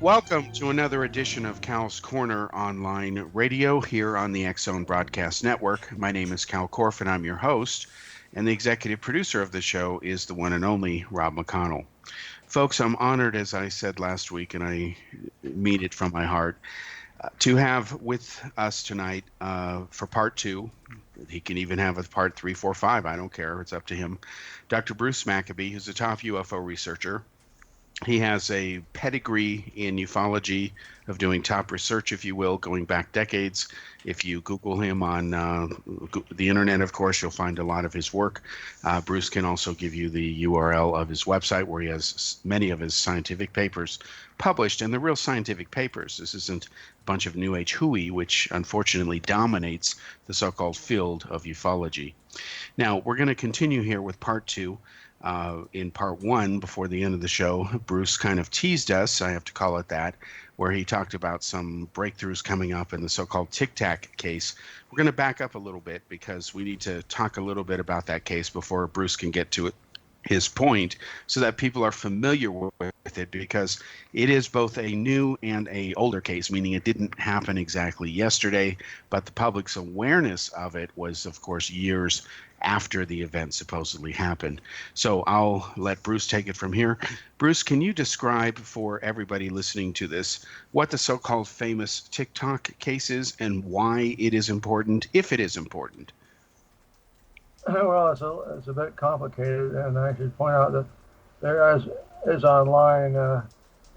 Welcome to another edition of Cal's Corner Online Radio here on the X Zone Broadcast Network. My name is Kal Korff, and I'm your host. And the executive producer of the show is the one and only Rob McConnell. Folks, I'm honored, as I said last week, and I mean it from my heart, to have with us tonight for part two. He can even have a part 3, 4, 5. I don't care. It's up to him. Dr. Bruce Maccabee, who's a top UFO researcher. He has a pedigree in ufology of doing top research, if you will, going back decades. If you Google him on the internet, of course, you'll find a lot of his work. Bruce can also give you the URL of his website where he has many of his scientific papers published, and they're real scientific papers. This isn't a bunch of New Age hooey, which unfortunately dominates the so-called field of ufology. Now, we're going to continue here with part two. In part one, before the end of the show, Bruce kind of teased us, I have to call it that, where he talked about some breakthroughs coming up in the so-called Tic Tac case. We're going to back up a little bit because we need to talk a little bit about that case before Bruce can get to his point, so that people are familiar with it, because it is both a new and a older case, meaning it didn't happen exactly yesterday, but the public's awareness of it was, of course, years after the event supposedly happened. So I'll let Bruce take it from here. Bruce, can you describe for everybody listening to this what the so-called famous TikTok case is and why it is important, if it is important? Well, it's a bit complicated, and I should point out that there is online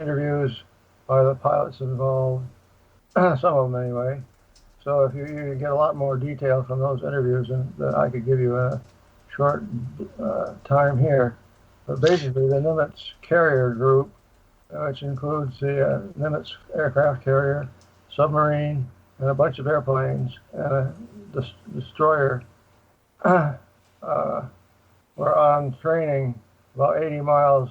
interviews by the pilots involved, some of them anyway. So if you get a lot more detail from those interviews than I could give you in a short time here. But basically, the Nimitz carrier group, which includes the Nimitz aircraft carrier, submarine, and a bunch of airplanes, and a destroyer, were on training about 80 miles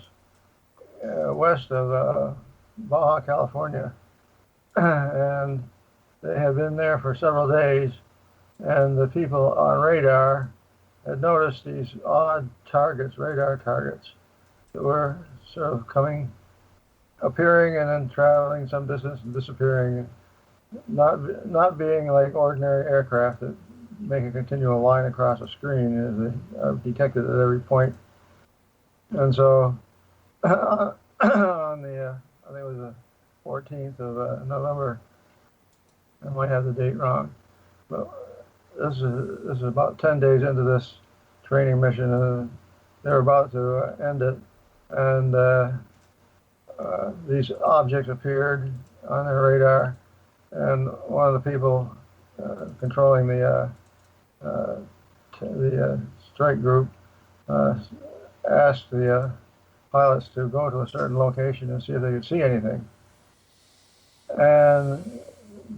west of Baja, California. And they had been there for several days, and the people on radar had noticed these odd targets, radar targets, that were sort of appearing and then traveling some distance and disappearing, not being like ordinary aircraft that make a continual line across a screen, as they are detected at every point. And so on the, I think it was the 14th of November, I might have the date wrong, but this is about 10 days into this training mission, and they're about to end it, and these objects appeared on their radar, and one of the people controlling the strike group asked the pilots to go to a certain location and see if they could see anything. And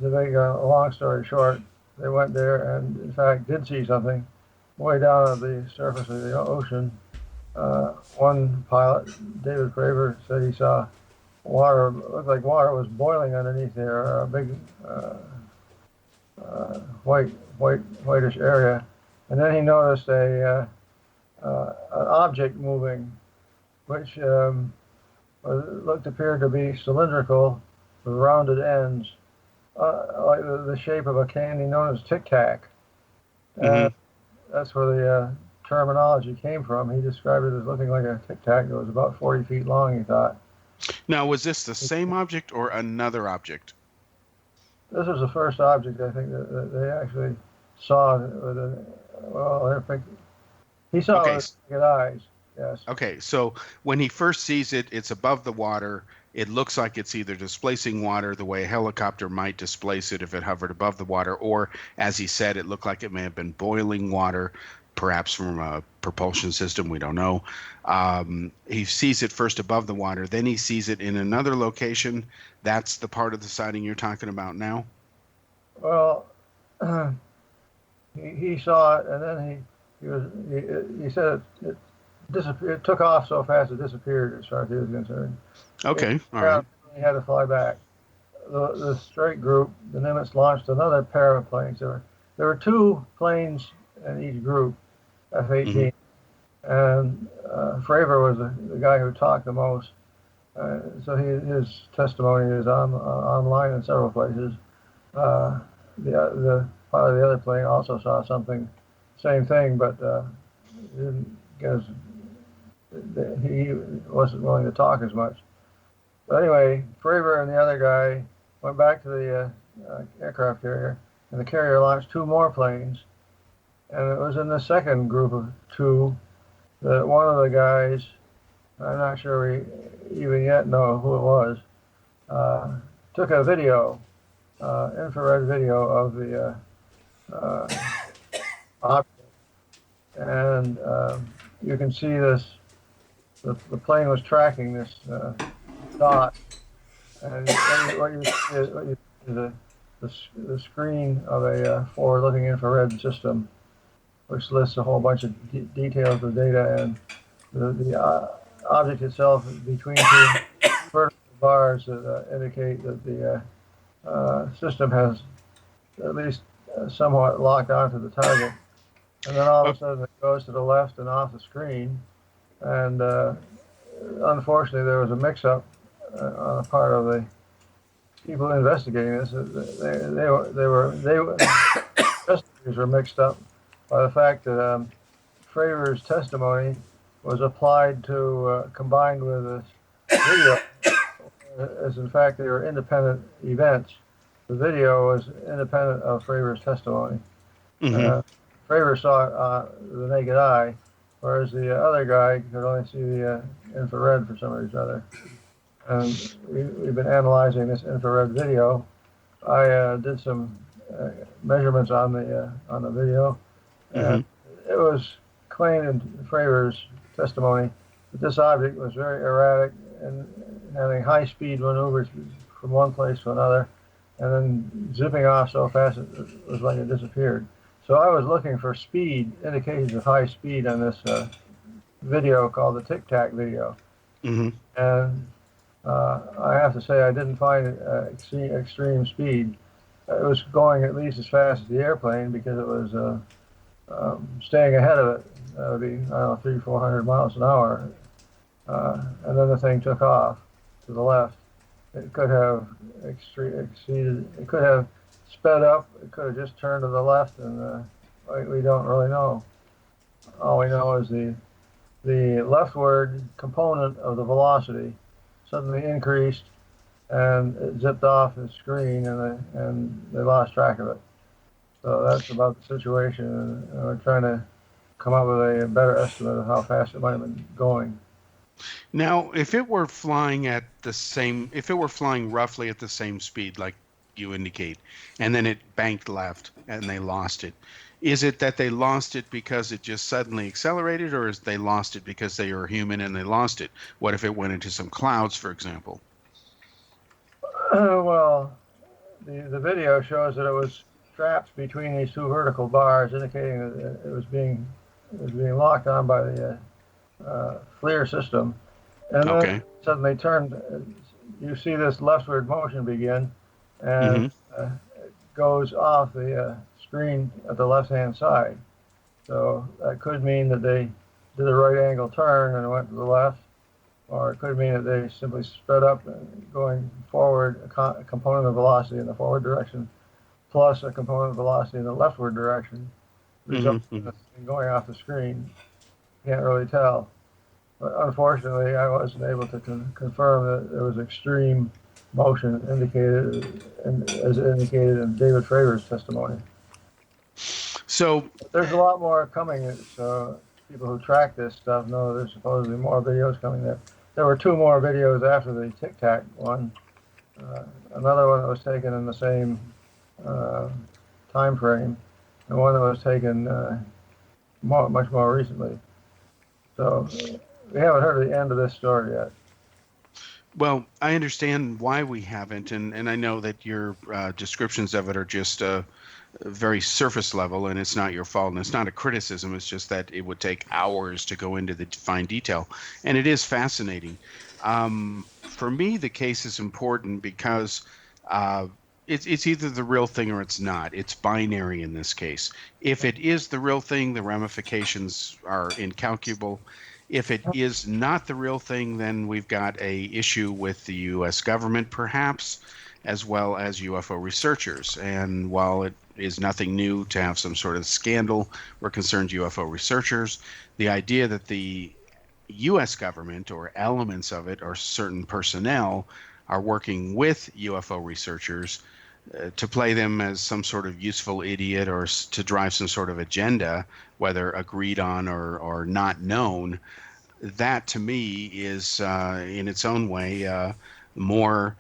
to make a long story short, they went there and, in fact, did see something way down at the surface of the ocean. One pilot, David Fravor, said he saw water, looked like water was boiling underneath there, a big whitish area. And then he noticed an object moving, which appeared to be cylindrical with rounded ends, like the shape of a candy known as Tic Tac. And that's where the terminology came from. He described it as looking like a Tic Tac that was about 40 feet long, he thought. Now, was this the same object or another object? This was the first object, I think, that they actually saw. He saw it with naked eyes, yes. Okay, so when he first sees it, it's above the water. It looks like it's either displacing water the way a helicopter might displace it if it hovered above the water, or, as he said, it looked like it may have been boiling water, perhaps from a propulsion system, we don't know. He sees it first above the water, then he sees it in another location. That's the part of the sighting you're talking about now? Well, he saw it, and then he said it disappeared. It took off so fast it disappeared, as far as he was concerned. Okay, all right. He had to fly back. The strike group, the Nimitz, launched another pair of planes. There were two planes in each group, F-18, and Fravor was the guy who talked the most. His testimony is online in several places. The pilot of the other plane also saw something, same thing, but didn't get he wasn't willing to talk as much. But anyway, Fravor and the other guy went back to the aircraft carrier, and the carrier launched two more planes. And it was in the second group of two that one of the guys, I'm not sure we even yet know who it was, took a video, infrared video of the object. And you can see this, the plane was tracking this dot. And what you see is the screen of a forward-looking infrared system, which lists a whole bunch of details of data, and the object itself between two vertical bars that indicate that the system has at least somewhat locked onto the target. And then all of a sudden it goes to the left and off the screen. And unfortunately, there was a mix-up on the part of the people investigating this. Investigators were mixed up by the fact that Fravor's testimony was applied to combined with this video, as in fact they were independent events. The video was independent of Fravor's testimony. Mm-hmm. Fravor saw the naked eye, whereas the other guy could only see the infrared for some reason or other. And we've been analyzing this infrared video. I did some measurements on the video, and it was claimed in Fravor's testimony that this object was very erratic and having high-speed maneuvers from one place to another, and then zipping off so fast it was like it disappeared. So I was looking for speed, indications of high speed on this video called the Tic Tac video. Mm-hmm. And I have to say I didn't find extreme speed. It was going at least as fast as the airplane because it was staying ahead of it. That would be, I don't know, 300-400 miles an hour. And then the thing took off to the left. It could have exceeded, it could have sped up, it could have just turned to the left, and we don't really know. All we know is the leftward component of the velocity suddenly increased, and it zipped off the screen, and they lost track of it. So that's about the situation, and we're trying to come up with a better estimate of how fast it might have been going. Now, if it were flying roughly at the same speed, like you indicate, and then it banked left and they lost it, is it that they lost it because it just suddenly accelerated, or is they lost it because they were human and they lost it? What if it went into some clouds, for example? Well, the video shows that it was trapped between these two vertical bars, indicating that it was being locked on by the FLIR system, and then suddenly turned. You see this leftward motion begin, and it goes off the screen at the left-hand side. So that could mean that they did a right-angle turn and went to the left, or it could mean that they simply sped up, going forward, a component of velocity in the forward direction, plus a component of velocity in the leftward direction, resulting in going off the screen. Can't really tell. But unfortunately, I wasn't able to confirm that there was extreme motion as indicated in David Fravor's testimony. So there's a lot more coming. So people who track this stuff know there's supposedly more videos coming there. There were two more videos after the Tic Tac one. Another one that was taken in the same time frame, and one that was taken much more recently. So we haven't heard the end of this story yet. Well, I understand why we haven't, and I know that your descriptions of it are just very surface level, and it's not your fault, and it's not a criticism. It's just that it would take hours to go into the fine detail, and it is fascinating. For me, the case is important because it's either the real thing or it's not. It's binary in this case. If it is the real thing, the ramifications are incalculable. If it is not the real thing, then we've got a issue with the U.S. government, perhaps, as well as UFO researchers. And while it is nothing new to have some sort of scandal where concerned UFO researchers, the idea that the U.S. government or elements of it or certain personnel are working with UFO researchers to play them as some sort of useful idiot or to drive some sort of agenda, whether agreed on or not known, that to me is in its own way more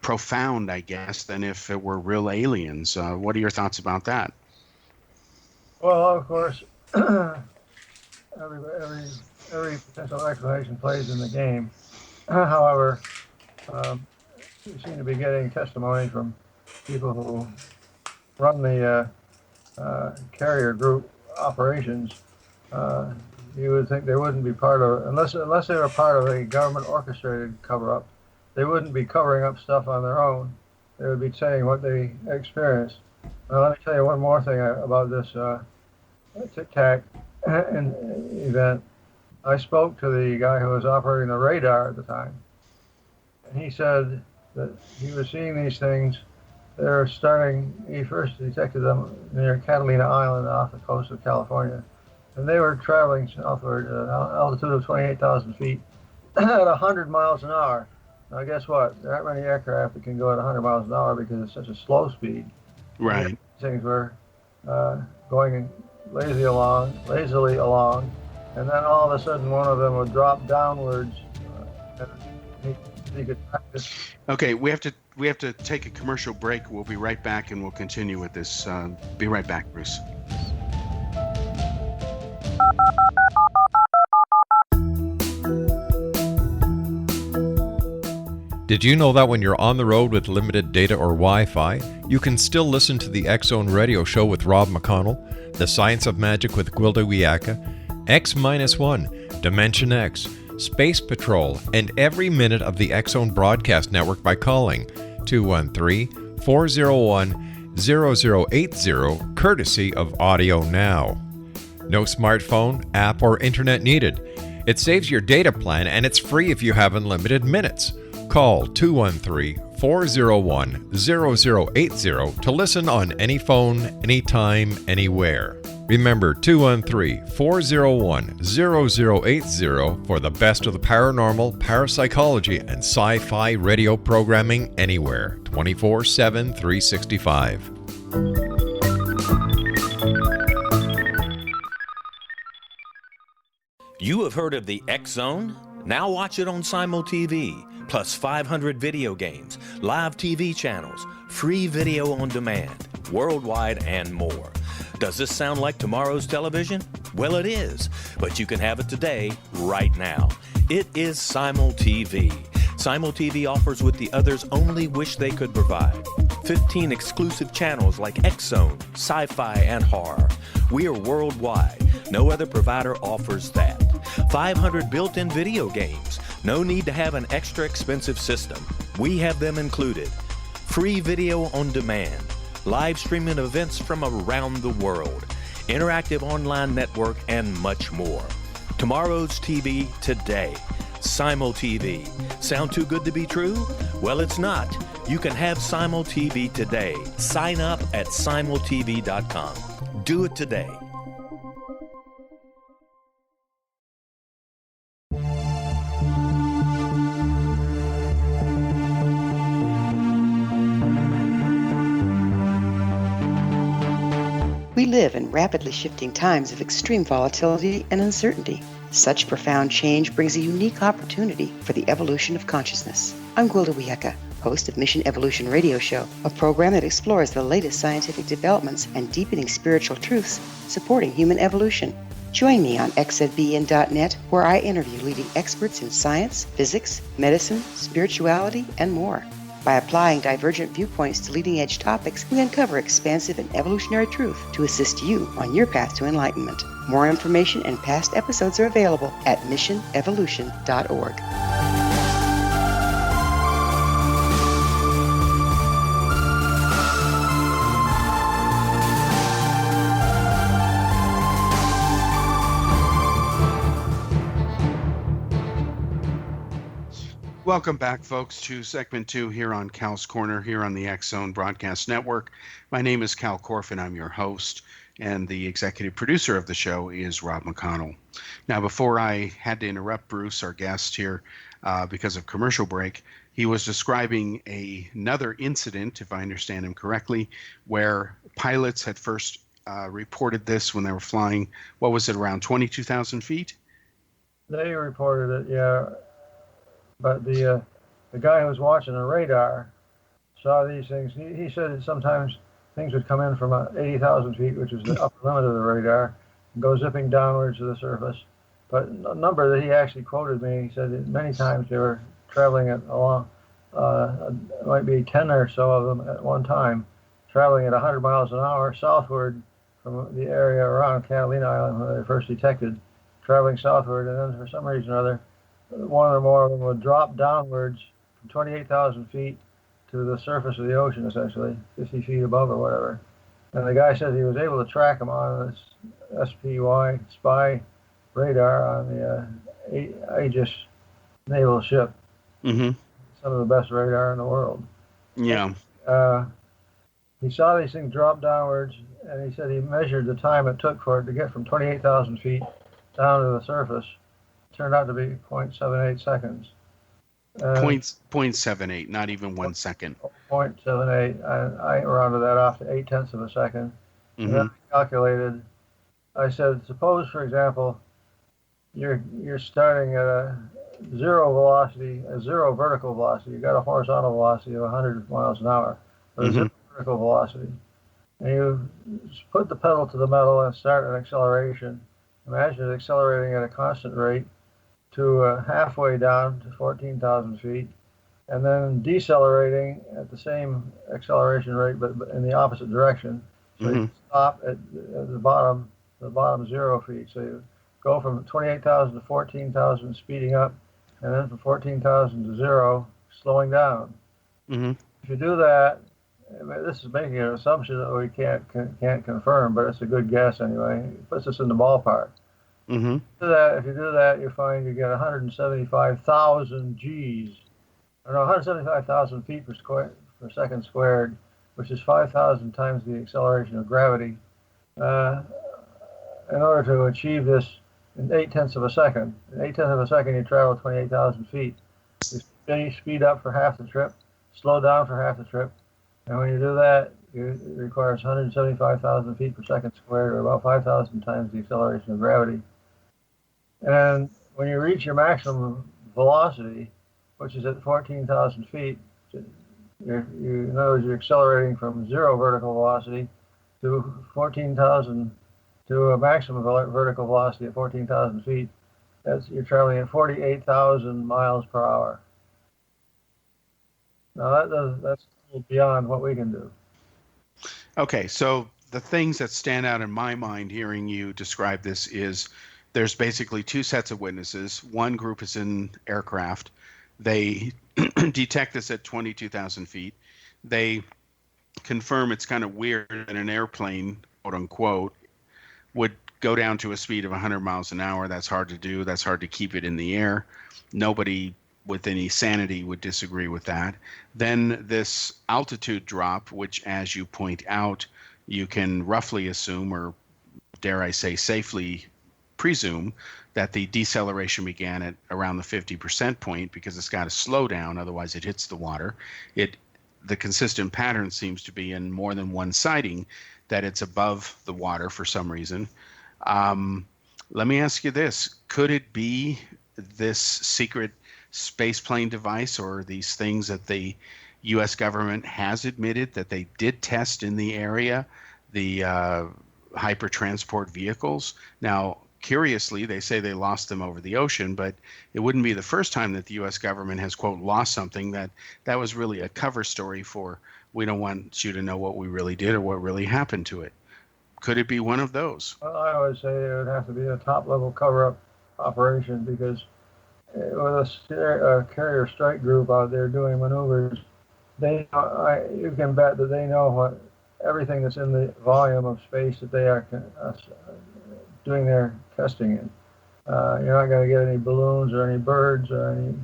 profound, I guess, than if it were real aliens. What are your thoughts about that? Well, of course, every potential explanation plays in the game. However, we seem to be getting testimony from people who run the carrier group operations. You would think they wouldn't be part of, unless they were part of a government orchestrated cover-up, they wouldn't be covering up stuff on their own. They would be saying what they experienced. Now, let me tell you one more thing about this Tic Tac event. I spoke to the guy who was operating the radar at the time, and he said that he was seeing these things. They're starting, he first detected them near Catalina Island off the coast of California. And they were traveling southward at an altitude of 28,000 feet at 100 miles an hour. Now, guess what? There aren't many aircraft that can go at 100 miles an hour because it's such a slow speed. Right. Things were going lazily along, and then all of a sudden one of them would drop downwards. And he could practice. Okay, we have to take a commercial break. We'll be right back, and we'll continue with this. Be right back, Bruce. Did you know that when you're on the road with limited data or Wi-Fi, you can still listen to the X-Zone Radio Show with Rob McConnell, The Science of Magic with Gwilda Wiyaka, X-1, Dimension X, Space Patrol, and every minute of the X-Zone Broadcast Network by calling 213-401-0080, courtesy of Audio Now. No smartphone, app, or internet needed. It saves your data plan and it's free if you have unlimited minutes. Call 213-401-0080 to listen on any phone, anytime, anywhere. Remember 213-401-0080 for the best of the paranormal, parapsychology, and sci-fi radio programming anywhere, 24/7, 365. You have heard of the X-Zone? Now watch it on Simul TV. Plus 500 video games, live TV channels, free video on demand, worldwide, and more. Does this sound like tomorrow's television? Well, it is, but you can have it today, right now. It is Simul TV. Simul TV offers what the others only wish they could provide. 15 exclusive channels like X-Zone, Sci-Fi, and Horror. We are worldwide. No other provider offers that. 500 built-in video games. No need to have an extra expensive system. We have them included. Free video on demand. Live streaming events from around the world. Interactive online network, and much more. Tomorrow's TV today. Simul TV. Sound too good to be true? Well, it's not. You can have Simul TV today. Sign up at simultv.com. Do it today. We live in rapidly shifting times of extreme volatility and uncertainty. Such profound change brings a unique opportunity for the evolution of consciousness. I'm Gwilda Wiyaka, host of Mission Evolution Radio Show, a program that explores the latest scientific developments and deepening spiritual truths supporting human evolution. Join me on xzbn.net, where I interview leading experts in science, physics, medicine, spirituality, and more. By applying divergent viewpoints to leading-edge topics, we uncover expansive and evolutionary truth to assist you on your path to enlightenment. More information and past episodes are available at missionevolution.org. Welcome back, folks, to segment 2 here on Cal's Corner, here on the X-Zone Broadcast Network. My name is Kal Korff, and I'm your host, and the executive producer of the show is Rob McConnell. Now, before I had to interrupt Bruce, our guest here, because of commercial break, he was describing another incident, if I understand him correctly, where pilots had first reported this when they were flying, what was it, around 22,000 feet? They reported it, yeah. But the guy who was watching the radar saw these things. He said that sometimes things would come in from 80,000 feet, which is the upper limit of the radar, and go zipping downwards to the surface. But a number that he actually quoted me, he said that many times they were traveling it along, it might be 10 or so of them at one time, traveling at 100 miles an hour southward from the area around Catalina Island where they first detected, traveling southward, and then for some reason or other, one or more of them would drop downwards from 28,000 feet to the surface of the ocean, essentially 50 feet above or whatever. And the guy said he was able to track them on this SPY spy radar on the Aegis naval ship. Mm-hmm. Some of the best radar in the world. Yeah. He saw these things drop downwards, and he said he measured the time it took for it to get from 28,000 feet down to the surface. Turned out to be 0.78 seconds. 0.78, not even 1 second. 0.78. I rounded that off to 0.8 of a second. Mm-hmm. And then I calculated. I said, suppose, for example, you're starting at a zero velocity, a zero vertical velocity. You got a horizontal velocity of 100 miles an hour, but a zero vertical velocity. And you put the pedal to the metal and start an acceleration. Imagine it accelerating at a constant rate to halfway down to 14,000 feet, and then decelerating at the same acceleration rate, but in the opposite direction. So you stop at the bottom 0 feet. So you go from 28,000 to 14,000, speeding up, and then from 14,000 to 0, slowing down. Mm-hmm. If you do that, I mean, this is making an assumption that we can't confirm, but it's a good guess anyway. It puts us in the ballpark. Mm-hmm. If you do that, you find you get 175,000 Gs. 175,000 feet per second squared, which is 5,000 times the acceleration of gravity. In order to achieve this in 0.8 of a second, in 0.8 of a second, you travel 28,000 feet. You speed up for half the trip, slow down for half the trip, and when you do that, it requires 175,000 feet per second squared, or about 5,000 times the acceleration of gravity. And when you reach your maximum velocity, which is at 14,000 feet, in other words, you're accelerating from zero vertical velocity to 14,000 to a maximum vertical velocity at 14,000 feet. You're traveling at 48,000 miles per hour. Now that's beyond what we can do. Okay, so the things that stand out in my mind hearing you describe this is there's basically two sets of witnesses. One group is in aircraft. They detect this at 22,000 feet. They confirm it's kind of weird that an airplane, quote unquote, would go down to a speed of 100 miles an hour. That's hard to do. That's hard to keep it in the air. Nobody with any sanity would disagree with that. Then this altitude drop, which, as you point out, you can roughly assume, or dare I say safely presume, that the deceleration began at around the 50% point because it's got to slow down, otherwise it hits the water. The consistent pattern seems to be in more than one sighting that it's above the water for some reason. Let me ask you this. Could it be this secret spaceplane device or these things that the U.S. government has admitted that they did test in the area, the hypertransport vehicles? Now, curiously, they say they lost them over the ocean, but it wouldn't be the first time that the U.S. government has, quote, lost something that was really a cover story for, we don't want you to know what we really did or what really happened to it. Could it be one of those? Well, I would say it would have to be a top-level cover-up operation because with a carrier strike group out there doing maneuvers, you can bet that they know everything that's in the volume of space that they are doing their testing in. You're not going to get any balloons or any birds or any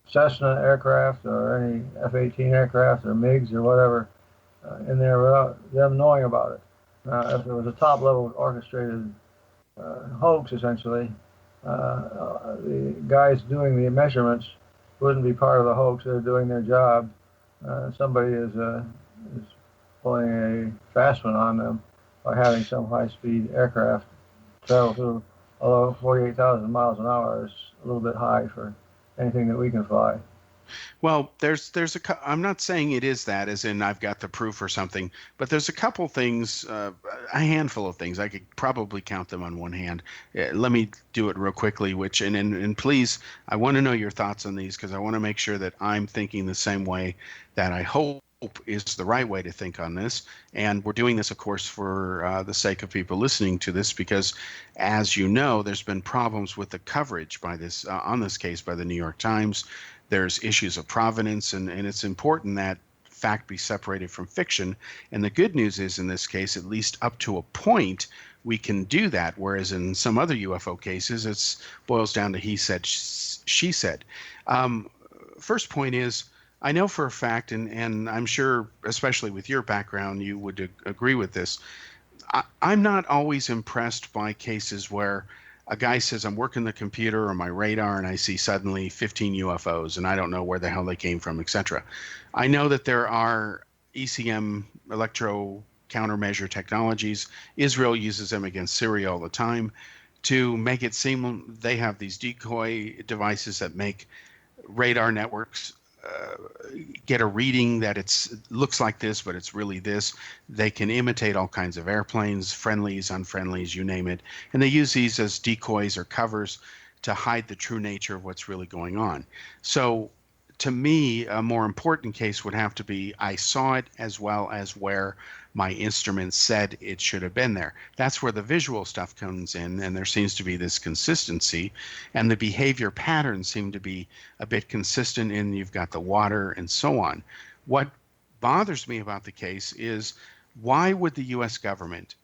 Cessna aircraft or any F-18 aircraft or MiGs or whatever in there without them knowing about it. If there was a top-level orchestrated hoax, essentially, the guys doing the measurements wouldn't be part of the hoax. They're doing their job. Somebody is pulling a fast one on them by having some high-speed aircraft travel through, although 48,000 miles an hour is a little bit high for anything that we can fly. Well, I'm not saying it is that, as in I've got the proof or something, but there's a couple things, a handful of things. I could probably count them on one hand. Let me do it real quickly, and please, I want to know your thoughts on these because I want to make sure that I'm thinking the same way that I hope is the right way to think on this. And we're doing this, of course, for the sake of people listening to this, because as you know, there's been problems with the coverage by this on this case by the New York Times. There's issues of provenance, and it's important that fact be separated from fiction. And the good news is, in this case, at least up to a point, we can do that. Whereas in some other UFO cases, it boils down to he said, she said. First point is, I know for a fact, and I'm sure, especially with your background, you would agree with this. I'm not always impressed by cases where a guy says, I'm working the computer or my radar and I see suddenly 15 UFOs and I don't know where the hell they came from, etc. I know that there are ECM, electro countermeasure technologies. Israel uses them against Syria all the time to make it seem they have these decoy devices that make radar networks get a reading that looks like this, but it's really this. They can imitate all kinds of airplanes, friendlies, unfriendlies, you name it. And they use these as decoys or covers to hide the true nature of what's really going on. So to me, a more important case would have to be I saw it as well as where my instrument said it should have been there. That's where the visual stuff comes in, and there seems to be this consistency, and the behavior patterns seem to be a bit consistent in you've got the water and so on. What bothers me about the case is why would the U.S. government,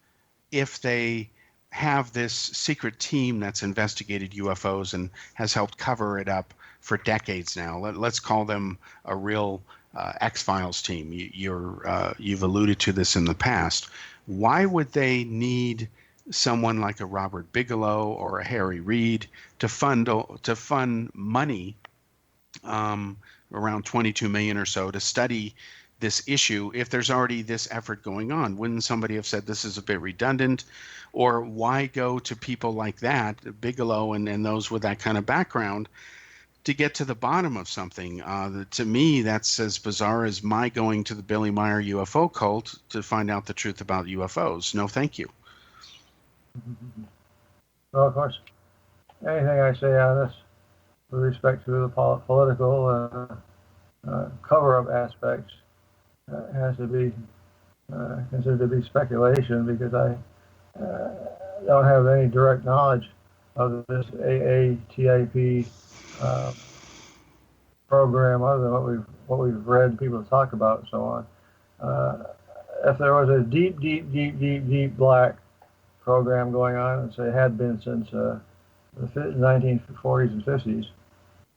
if they have this secret team that's investigated UFOs and has helped cover it up for decades now, let's call them a real X-Files team. You've alluded to this in the past. Why would they need someone like a Robert Bigelow or a Harry Reid to fund money, around 22 million or so, to study this issue if there's already this effort going on? Wouldn't somebody have said this is a bit redundant? Or why go to people like that, Bigelow and those with that kind of background, to get to the bottom of something? To me, that's as bizarre as my going to the Billy Meyer UFO cult to find out the truth about UFOs. No, thank you. Well, of course, anything I say on this with respect to the political cover-up aspects has to be considered to be speculation, because I don't have any direct knowledge of this AATIP program other than what we've read people talk about and so on. If there was a deep black program going on, and say had been since the 1940s and 50s,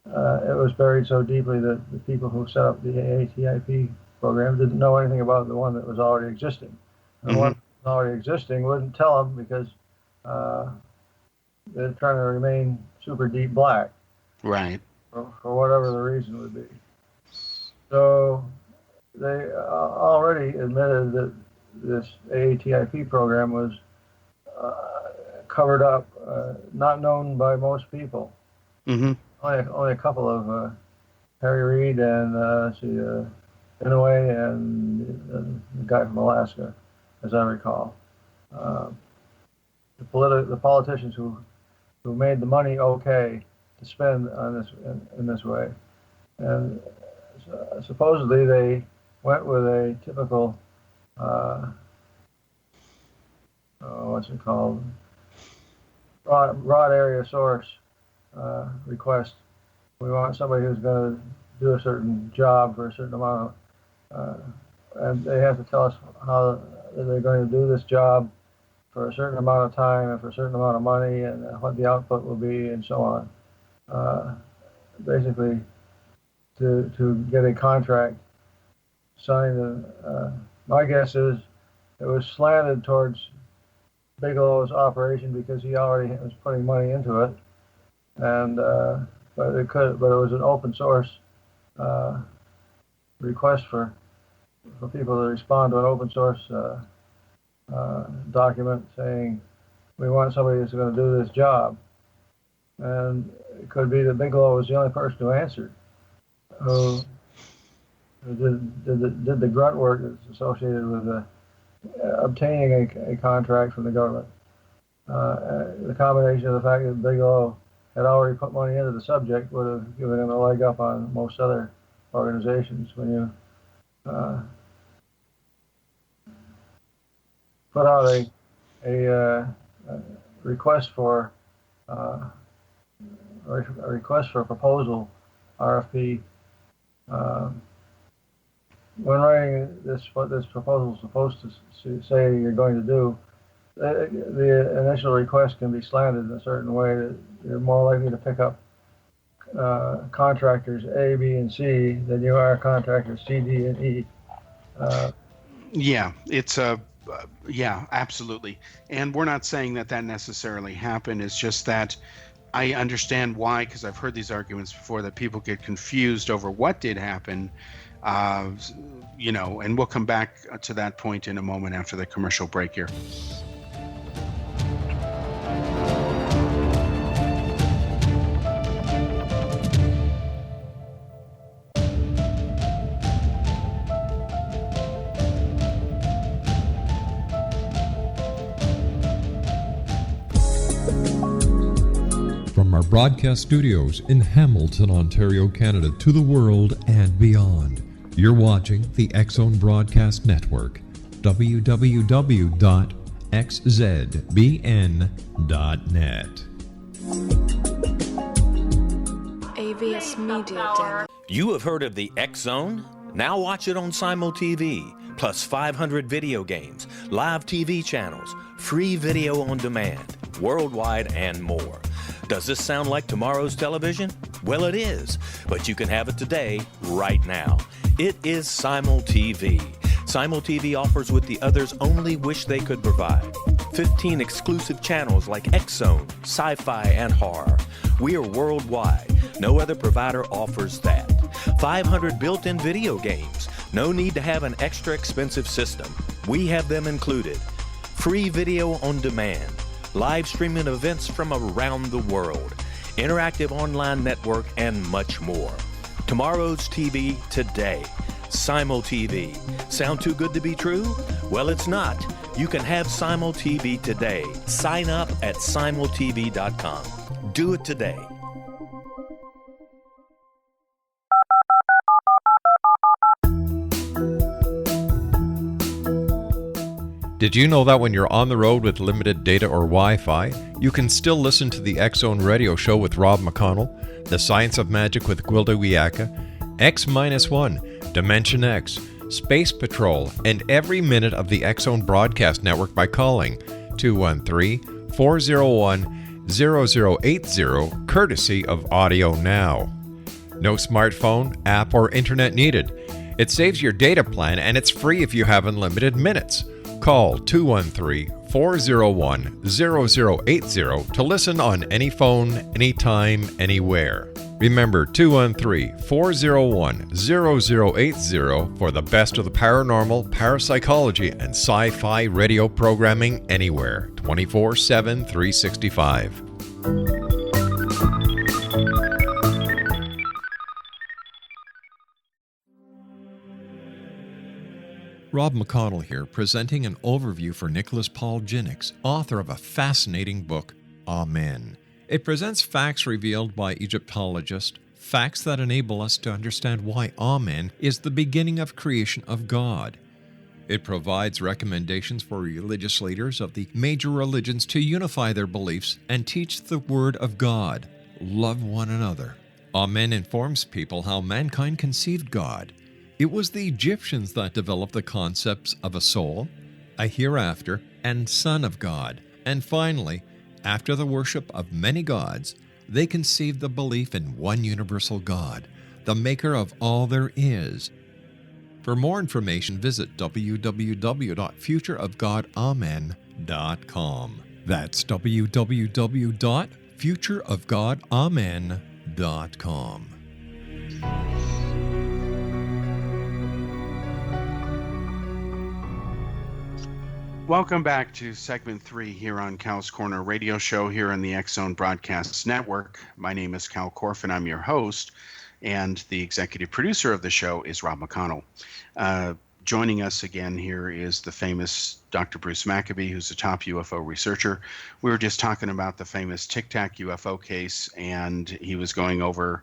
it was buried so deeply that the people who set up the AATIP program didn't know anything about the one that was already existing. And the one that was already existing wouldn't tell them because they're trying to remain super deep black. Right. For whatever the reason would be. So they already admitted that this AATIP program was covered up, not known by most people. Mm-hmm. Only a couple of Harry Reid and Inouye and the guy from Alaska, as I recall. The politicians who made the money okay to spend on this in this way, and supposedly they went with a typical what's it called, broad area source request. We want somebody who's going to do a certain job for a certain amount of, and they have to tell us how they're going to do this job for a certain amount of time and for a certain amount of money, and what the output will be, and so on. Basically to get a contract signed. My guess is it was slanted towards Bigelow's operation because he already was putting money into it, and but it was an open source request for people to respond to an open source document saying we want somebody that's going to do this job, and it could be that Bigelow was the only person who answered, who did the grunt work that's associated with obtaining a contract from the government. The combination of the fact that Bigelow had already put money into the subject would have given him a leg up on most other organizations. When you put out a request for a request for a proposal, RFP. When writing what this proposal is supposed to say you're going to do, the initial request can be slanted in a certain way that you're more likely to pick up contractors A, B, and C than you are contractors C, D, and E. Yeah, it's yeah, absolutely. And we're not saying that necessarily happened. It's just that I understand why, because I've heard these arguments before, that people get confused over what did happen. And we'll come back to that point in a moment after the commercial break here. From our broadcast studios in Hamilton, Ontario, Canada, to the world and beyond, you're watching the X-Zone Broadcast Network, www.xzbn.net. AVS Media Den. You have heard of the X-Zone? Now watch it on Simul TV, plus 500 video games, live TV channels, free video on demand, worldwide, and more. Does this sound like tomorrow's television? Well, it is, but you can have it today, right now. It is Simul TV. Simul TV offers what the others only wish they could provide. 15 exclusive channels like X-Zone, Sci-Fi, and Horror. We are worldwide. No other provider offers that. 500 built-in video games. No need to have an extra expensive system. We have them included. Free video on demand. Live streaming events from around the world. Interactive online network, and much more. Tomorrow's TV today. Simul TV. Sound too good to be true? Well, it's not. You can have Simul TV today. Sign up at simultv.com. Do it today. Did you know that when you're on the road with limited data or Wi-Fi, you can still listen to the X-Zone Radio Show with Rob McConnell, The Science of Magic with Gwilda Wiyaka, X-1, Dimension X, Space Patrol, and every minute of the X-Zone Broadcast Network by calling 213-401-0080, courtesy of Audio Now. No smartphone, app, or internet needed. It saves your data plan and it's free if you have unlimited minutes. Call 213-401-0080 to listen on any phone, anytime, anywhere. Remember 213-401-0080 for the best of the paranormal, parapsychology, and sci-fi radio programming anywhere, 24/7, 365. Rob McConnell here, presenting an overview for Nicholas Paul Jennings, author of a fascinating book, Amen. It presents facts revealed by Egyptologists, facts that enable us to understand why Amen is the beginning of creation of God. It provides recommendations for religious leaders of the major religions to unify their beliefs and teach the Word of God. Love one another. Amen informs people how mankind conceived God. It was the Egyptians that developed the concepts of a soul, a hereafter, and Son of God. And finally, after the worship of many gods, they conceived the belief in one universal God, the maker of all there is. For more information, visit www.futureofgodamen.com. That's www.futureofgodamen.com. Welcome back to segment 3 here on Kal's Corner radio show here on the X-Zone Broadcasts Network. My name is Kal Korff, and I'm your host, and the executive producer of the show is Rob McConnell. Joining us again here is the famous Dr. Bruce Maccabee, who's a top UFO researcher. We were just talking about the famous Tic Tac UFO case, and he was going over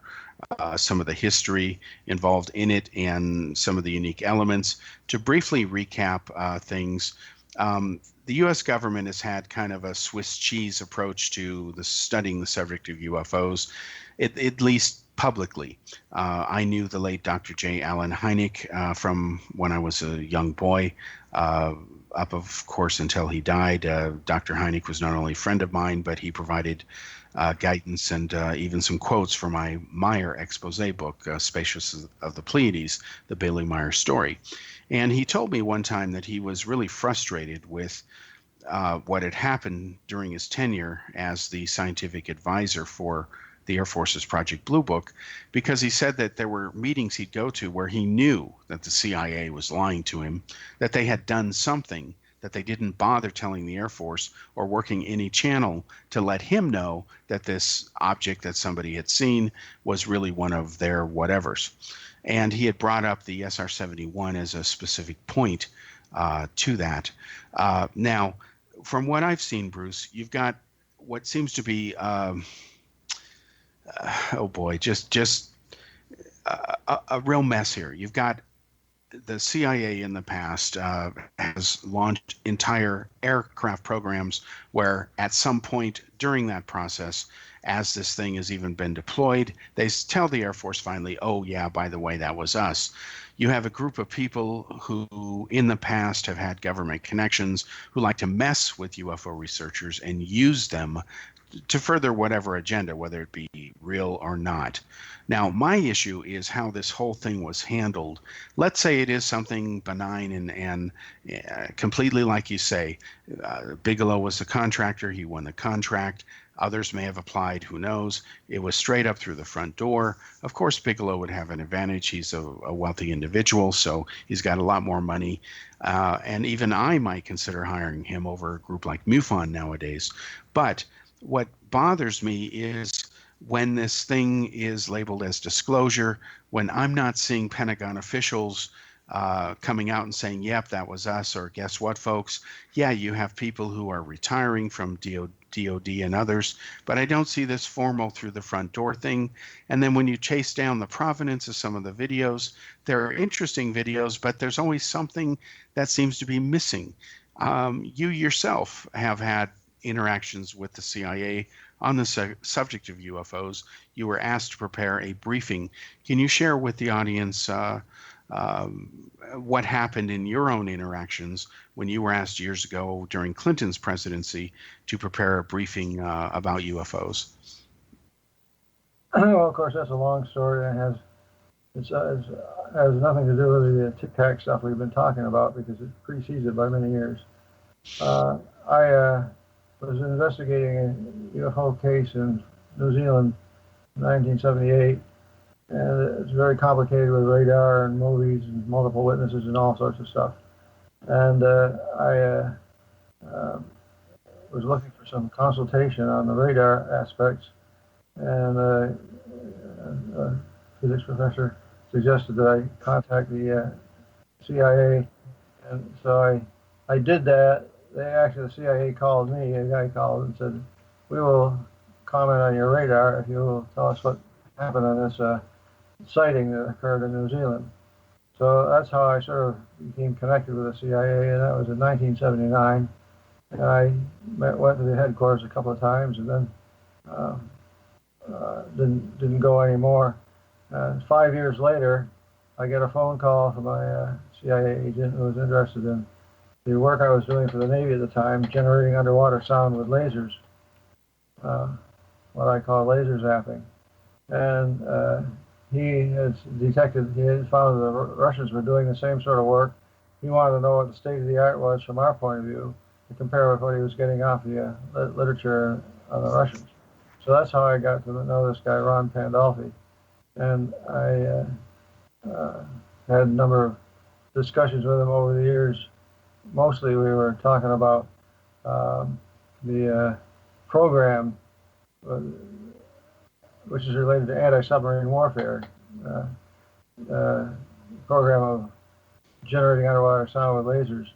some of the history involved in it and some of the unique elements. To briefly recap things, the U.S. government has had kind of a Swiss cheese approach to studying the subject of UFOs, at least publicly. I knew the late Dr. J. Allen Hynek from when I was a young boy, up of course until he died. Dr. Hynek was not only a friend of mine, but he provided guidance and even some quotes for my Meyer expose book, Spacious of the Pleiades, the Bailey Meyer story. And he told me one time that he was really frustrated with what had happened during his tenure as the scientific advisor for the Air Force's Project Blue Book, because he said that there were meetings he'd go to where he knew that the CIA was lying to him, that they had done something that they didn't bother telling the Air Force or working any channel to let him know that this object that somebody had seen was really one of their whatevers. And he had brought up the SR-71 as a specific point to that. Now, from what I've seen, Bruce, you've got what seems to be, just a real mess here. You've got the CIA in the past has launched entire aircraft programs where at some point during that process, as this thing has even been deployed, they tell the Air Force finally, oh yeah, by the way, that was us. You have a group of people who in the past have had government connections who like to mess with UFO researchers and use them to further whatever agenda, whether it be real or not. Now, my issue is how this whole thing was handled. Let's say it is something benign and completely like you say. Bigelow was the contractor. He won the contract. Others may have applied. Who knows? It was straight up through the front door. Of course, Bigelow would have an advantage. He's a wealthy individual, so he's got a lot more money. And even I might consider hiring him over a group like MUFON nowadays. But what bothers me is when this thing is labeled as disclosure, when I'm not seeing Pentagon officials coming out and saying, yep, that was us, or guess what, folks? Yeah, you have people who are retiring from DOD and others, but I don't see this formal through the front door thing. And then when you chase down the provenance of some of the videos, there are interesting videos, but there's always something that seems to be missing. You yourself have had interactions with the CIA on the subject of UFOs. You were asked to prepare a briefing. Can you share with the audience what happened in your own interactions when you were asked years ago during Clinton's presidency to prepare a briefing about UFOs? Well, of course, that's a long story and has nothing to do with the Tic Tac stuff we've been talking about because it precedes it by many years. I was investigating a UFO case in New Zealand in 1978, and it's very complicated with radar and movies and multiple witnesses and all sorts of stuff. And I was looking for some consultation on the radar aspects, and a physics professor suggested that I contact the CIA, and so I did that. The CIA called me. A guy called and said, "We will comment on your radar if you will tell us what happened on this sighting that occurred in New Zealand." So that's how I sort of became connected with the CIA, and that was in 1979. And I went to the headquarters a couple of times, and then didn't go anymore. 5 years later, I get a phone call from my CIA agent who was interested in the work I was doing for the Navy at the time, generating underwater sound with lasers, what I call laser zapping. And he has detected, he had found the Russians were doing the same sort of work. He wanted to know what the state of the art was from our point of view to compare with what he was getting off the literature on the Russians. So that's how I got to know this guy, Ron Pandolfi. And I had a number of discussions with him over the years. Mostly we were talking about the program, which is related to anti-submarine warfare, program of generating underwater sound with lasers.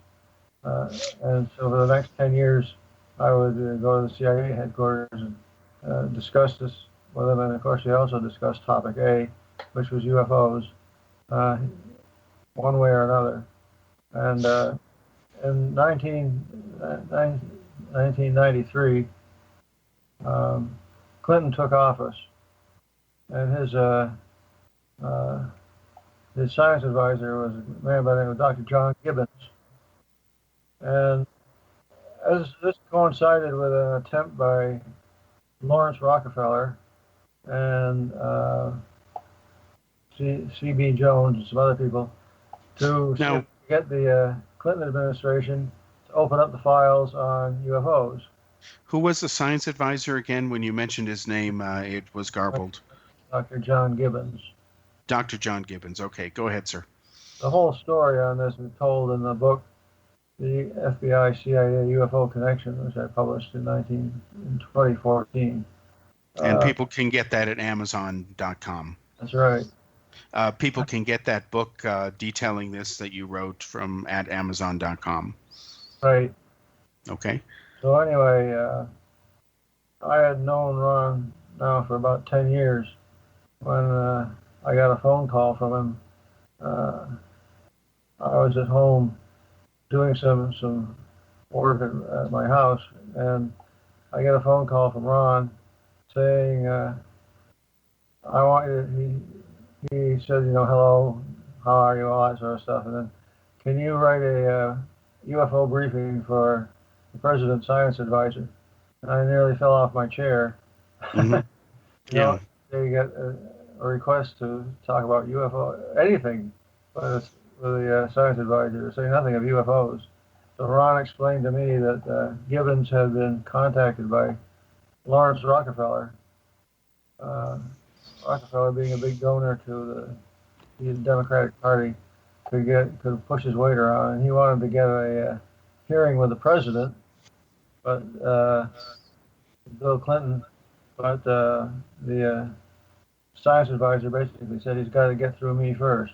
And so for the next 10 years, I would go to the CIA headquarters and discuss this with them. And of course, we also discussed topic A, which was UFOs, one way or another. And in 1993, Clinton took office, and his science advisor was a man by the name of Dr. John Gibbons. And as this coincided with an attempt by Lawrence Rockefeller and C.B. Jones and some other people to get the Clinton administration to open up the files on UFOs. Who was the science advisor again? When you mentioned his name, it was garbled. Dr. John Gibbons. Dr. John Gibbons. Okay, go ahead, sir. The whole story on this is told in the book, The FBI-CIA UFO Connection, which I published in 2014. And people can get that at Amazon.com. That's right. People can get that book detailing this that you wrote at Amazon.com. Right. Okay. So anyway, I had known Ron now for about 10 years when I got a phone call from him. I was at home doing some work at my house, and I get a phone call from Ron saying, I want you, he said, hello, how are you, all that sort of stuff, and then, can you write a UFO briefing for the president's science advisor? And I nearly fell off my chair. Mm-hmm. Yeah. They get a request to talk about UFO, anything with the science advisor, say nothing of UFOs. So Ron explained to me that Gibbons had been contacted by Lawrence Rockefeller, Rockefeller being a big donor to the Democratic Party, could push his weight around, and he wanted to get a hearing with the president, but Bill Clinton, but the science advisor basically said he's got to get through me first.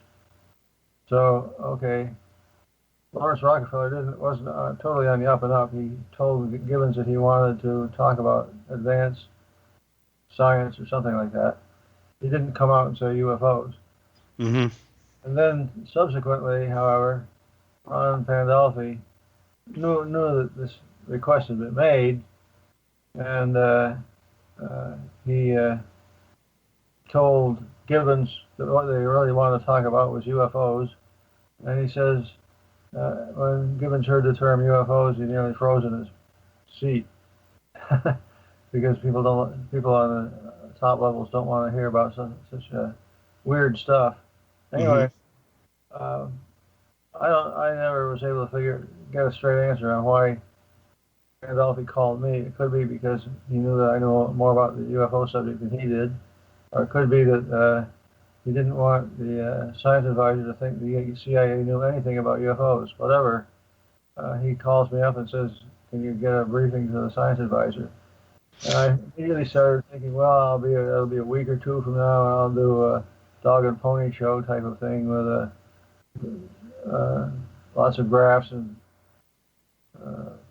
So, okay, Lawrence Rockefeller wasn't totally on the up and up. He told Gibbons that he wanted to talk about advanced science or something like that. He didn't come out and say UFOs. Mm-hmm. And then subsequently, however, Ron Pandolfi knew that this request had been made, and he told Gibbons that what they really wanted to talk about was UFOs. And he says, when Gibbons heard the term UFOs, he nearly froze in his seat because people on the top levels don't want to hear about such weird stuff. Anyway, I never was able to get a straight answer on why Pandolfi called me. It could be because he knew that I knew more about the UFO subject than he did, or it could be that he didn't want the science advisor to think the CIA knew anything about UFOs. Whatever, he calls me up and says, "Can you get a briefing to the science advisor?" And I immediately started thinking, well, it'll be a week or two from now, and I'll do a dog and pony show type of thing with lots of graphs and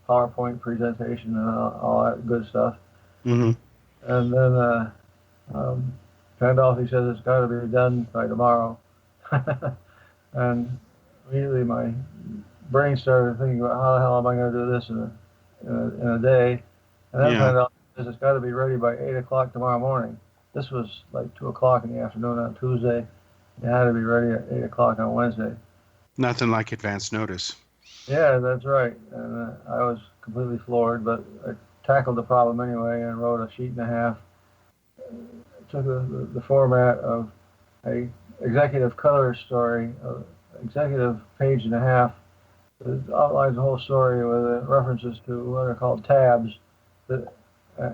PowerPoint presentation and all that good stuff. Mm-hmm. And then Pandolfi says it's got to be done by tomorrow. And immediately my brain started thinking about how the hell am I going to do this in a day. And then Pandolfi says it's got to be ready by 8 o'clock tomorrow morning. This was like 2 o'clock in the afternoon on Tuesday. It had to be ready at 8 o'clock on Wednesday. Nothing like advance notice. Yeah, that's right. And I was completely floored, but I tackled the problem anyway and wrote a sheet and a half. Took the format of a executive color story, executive page and a half, that outlines the whole story with references to what are called tabs that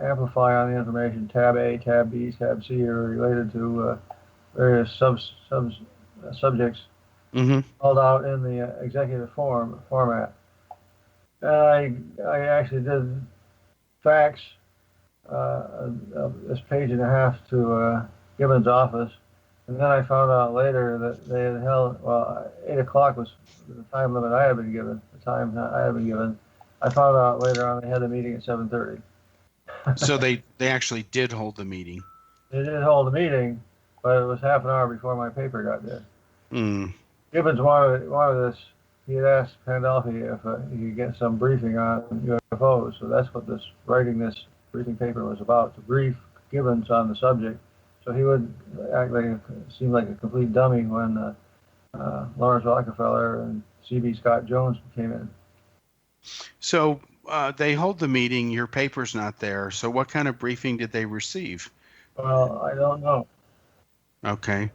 amplify on the information. Tab A, Tab B, Tab C are related to various subjects called out in the executive format. And I actually did fax this page and a half to Gibbons' office, and then I found out later that they had held, 8 o'clock was the time limit I had been given, I found out later on they had a meeting at 7:30. So they actually did hold the meeting. They did hold a meeting, but it was half an hour before my paper got there. Gibbons wanted this. He had asked Pandolfi if he could get some briefing on UFOs. So that's what this briefing paper was about, to brief Gibbons on the subject. So he would seem like a complete dummy when Lawrence Rockefeller and C.B. Scott Jones came in. So they hold the meeting, your paper's not there. So what kind of briefing did they receive? Well, I don't know. Okay.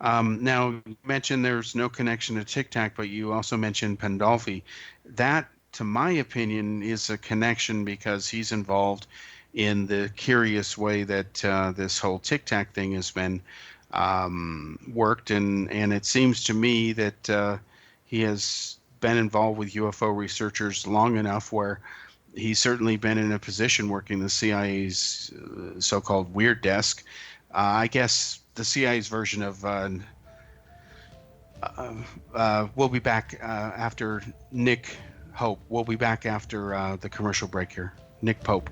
Now, you mentioned there's no connection to Tic Tac, but you also mentioned Pandolfi. That, to my opinion, is a connection because he's involved in the curious way that this whole Tic Tac thing has been worked. And it seems to me that he has been involved with UFO researchers long enough where he's certainly been in a position working the CIA's so-called weird desk. I guess the CIA's version of we'll be back after Nick Hope. We'll be back after the commercial break here. Nick Pope.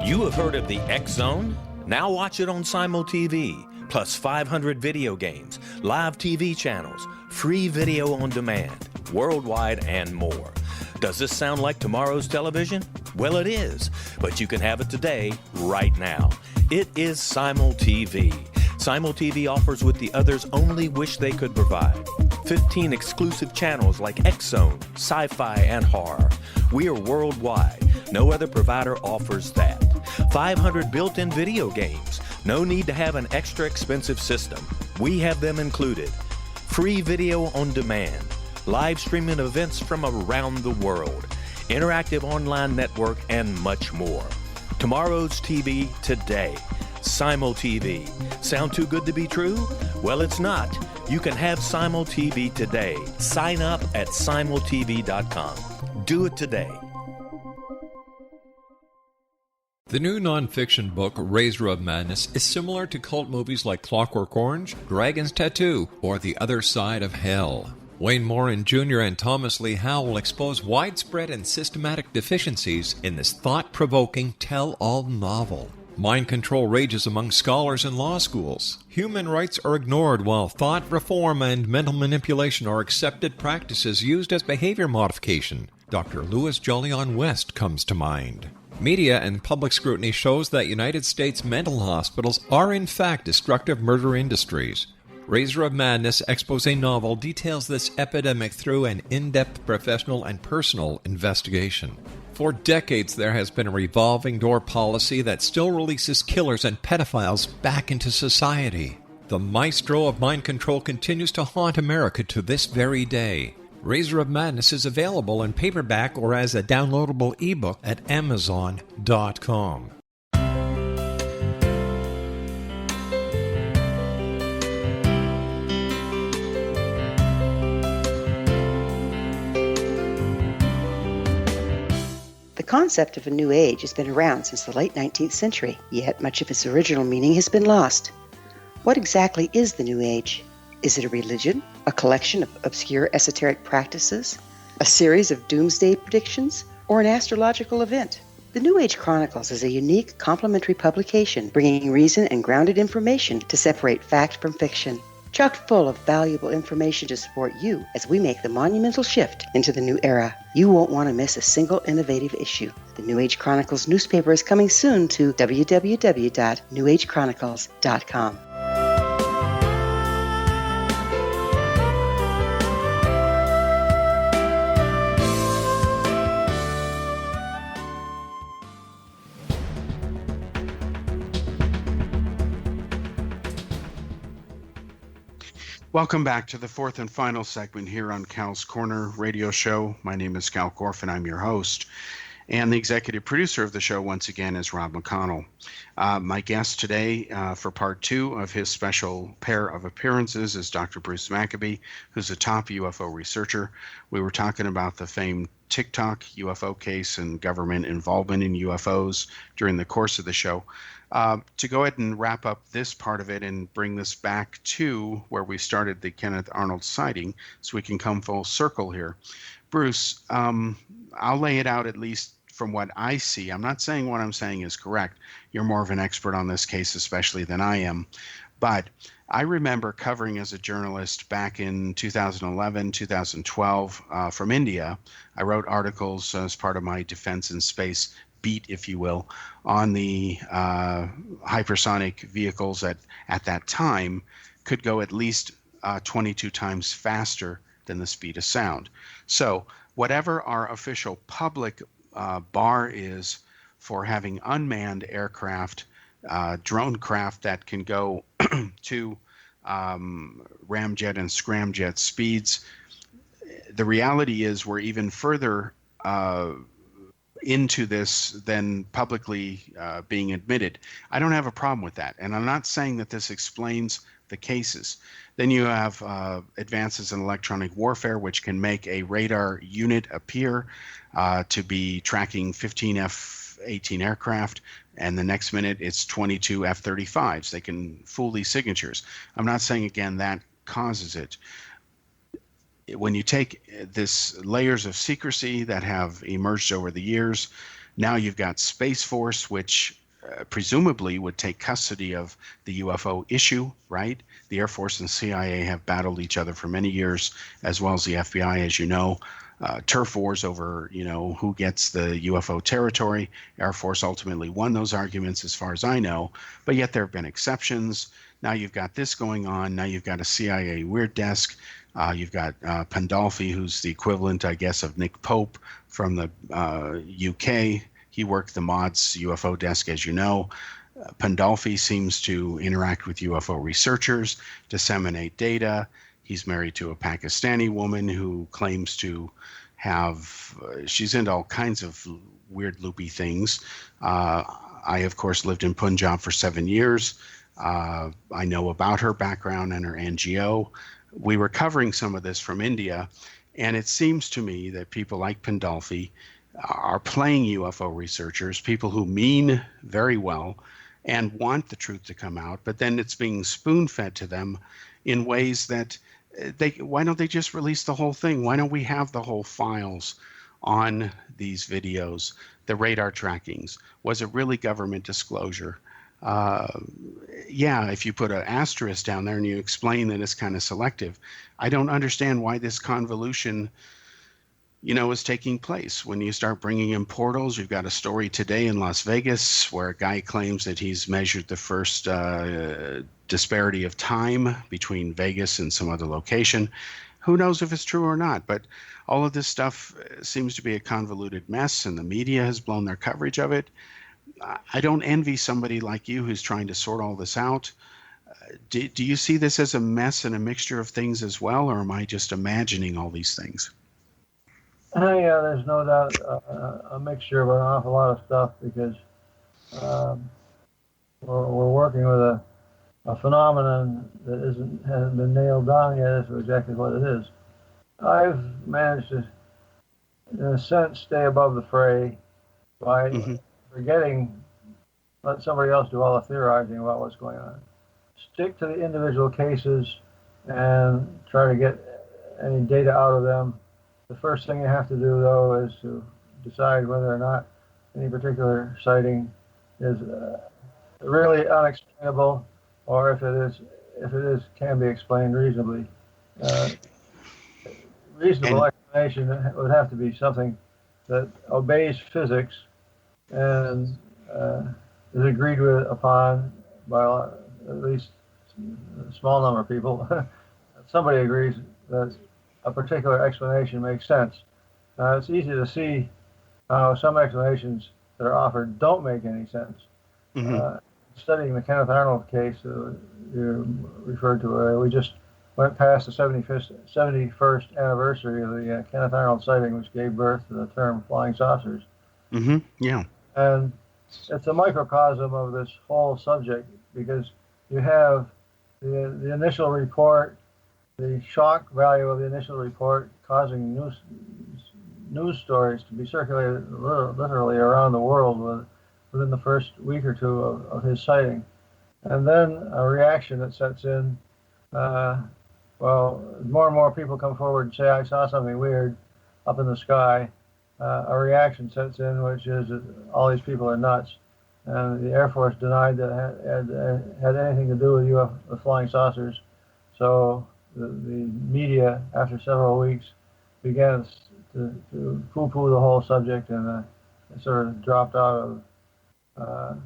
You have heard of the X Zone? Now watch it on Simul TV, plus 500 video games, live TV channels, free video on demand, worldwide, and more. Does this sound like tomorrow's television? Well, it is, but you can have it today, right now. It is Simul TV. Simul TV offers what the others only wish they could provide. 15 exclusive channels like X Zone, sci-fi, and horror. We are worldwide. No other provider offers that. 500 built-in video games. No need to have an extra expensive system. We have them included. Free video on demand. Live streaming events from around the world. Interactive online network, and much more. Tomorrow's TV today. Simul TV. Sound too good to be true? Well, it's not. You can have Simul TV today. Sign up at simultv.com. Do it today. The new nonfiction book, Razor of Madness, is similar to cult movies like Clockwork Orange, Dragon's Tattoo, or The Other Side of Hell. Wayne Morin Jr. and Thomas Lee Howell will expose widespread and systematic deficiencies in this thought-provoking tell-all novel. Mind control rages among scholars in law schools. Human rights are ignored while thought reform and mental manipulation are accepted practices used as behavior modification. Dr. Louis Jolyon West comes to mind. Media and public scrutiny shows that United States mental hospitals are in fact destructive murder industries. Razor of Madness expose novel details this epidemic through an in-depth professional and personal investigation. For decades, there has been a revolving door policy that still releases killers and pedophiles back into society. The maestro of mind control continues to haunt America to this very day. Razor of Madness is available in paperback or as a downloadable ebook at Amazon.com. The concept of a new age has been around since the late 19th century, yet much of its original meaning has been lost. What exactly is the new age? Is it a religion, a collection of obscure esoteric practices, a series of doomsday predictions, or an astrological event? The New Age Chronicles is a unique complementary publication bringing reason and grounded information to separate fact from fiction. chock full of valuable information to support you as we make the monumental shift into the new era. You won't want to miss a single innovative issue. The New Age Chronicles newspaper is coming soon to www.newagechronicles.com. Welcome back to the fourth and final segment here on Cal's Corner radio show. My name is Kal Korff, and I'm your host. And the executive producer of the show, once again, is Rob McConnell. My guest today for part two of his special pair of appearances is Dr. Bruce Maccabee, who's a top UFO researcher. We were talking about the famed TikTok UFO case and government involvement in UFOs during the course of the show. To go ahead and wrap up this part of it and bring this back to where we started the Kenneth Arnold sighting, so we can come full circle here. Bruce, I'll lay it out at least from what I see. I'm not saying what I'm saying is correct. You're more of an expert on this case, especially than I am. But I remember covering as a journalist back in 2011, 2012 from India. I wrote articles as part of my defense in space beat, if you will, on the hypersonic vehicles that at that time could go at least 22 times faster than the speed of sound. So whatever our official public bar is for having unmanned aircraft, drone craft that can go to ramjet and scramjet speeds, the reality is we're even further into this than publicly being admitted. I don't have a problem with that. And I'm not saying that this explains the cases. Then you have advances in electronic warfare, which can make a radar unit appear to be tracking 15 F-18 aircraft, and the next minute it's 22 F-35s. They can fool these signatures. I'm not saying, again, that causes it. When you take this layers of secrecy that have emerged over the years, now you've got Space Force, which presumably would take custody of the UFO issue, right? The Air Force and CIA have battled each other for many years, as well as the FBI, as you know. Turf wars over, who gets the UFO territory. Air Force ultimately won those arguments, as far as I know, but yet there have been exceptions. Now you've got this going on. Now you've got a CIA weird desk. You've got Pandolfi, who's the equivalent, I guess, of Nick Pope from the UK. He worked the MODS UFO desk, as you know. Pandolfi seems to interact with UFO researchers, disseminate data. He's married to a Pakistani woman who claims to have, she's into all kinds of weird loopy things. I, of course, lived in Punjab for 7 years. I know about her background and her NGO. We were covering some of this from India, and it seems to me that people like Pandolfi are playing UFO researchers, people who mean very well and want the truth to come out, but then it's being spoon-fed to them in ways that why don't they just release the whole thing? Why don't we have the whole files on these videos, the radar trackings? Was it really government disclosure? Yeah, if you put an asterisk down there and you explain that it's kind of selective, I don't understand why this convolution, is taking place. When you start bringing in portals, you've got a story today in Las Vegas where a guy claims that he's measured the first disparity of time between Vegas and some other location. Who knows if it's true or not, but all of this stuff seems to be a convoluted mess, and the media has blown their coverage of it. I don't envy somebody like you who's trying to sort all this out. Do you see this as a mess and a mixture of things as well, or am I just imagining all these things? Yeah, there's no doubt a mixture of an awful lot of stuff, because we're working with a phenomenon that hasn't been nailed down yet as to exactly what it is. I've managed to, in a sense, stay above the fray by let somebody else do all the theorizing about what's going on. Stick to the individual cases and try to get any data out of them. The first thing you have to do, though, is to decide whether or not any particular sighting is really unexplainable, or if it is if it is, can be explained reasonably. Reasonable explanation would have to be something that obeys physics and is agreed with upon by at least a small number of people. Somebody agrees that a particular explanation makes sense. It's easy to see how some explanations that are offered don't make any sense. Mm-hmm. Studying the Kenneth Arnold case you referred to, we just went past the 71st anniversary of the Kenneth Arnold sighting, which gave birth to the term flying saucers. Mm-hmm. Yeah. And it's a microcosm of this whole subject, because you have the initial report, the shock value of the initial report causing news stories to be circulated literally around the world within the first week or two of his sighting. And then a reaction that sets in. Well, more and more people come forward and say, I saw something weird up in the sky. A reaction sets in, which is that all these people are nuts. And the Air Force denied that it had anything to do with flying saucers. So the media, after several weeks, began to poo-poo the whole subject, and it sort of dropped out of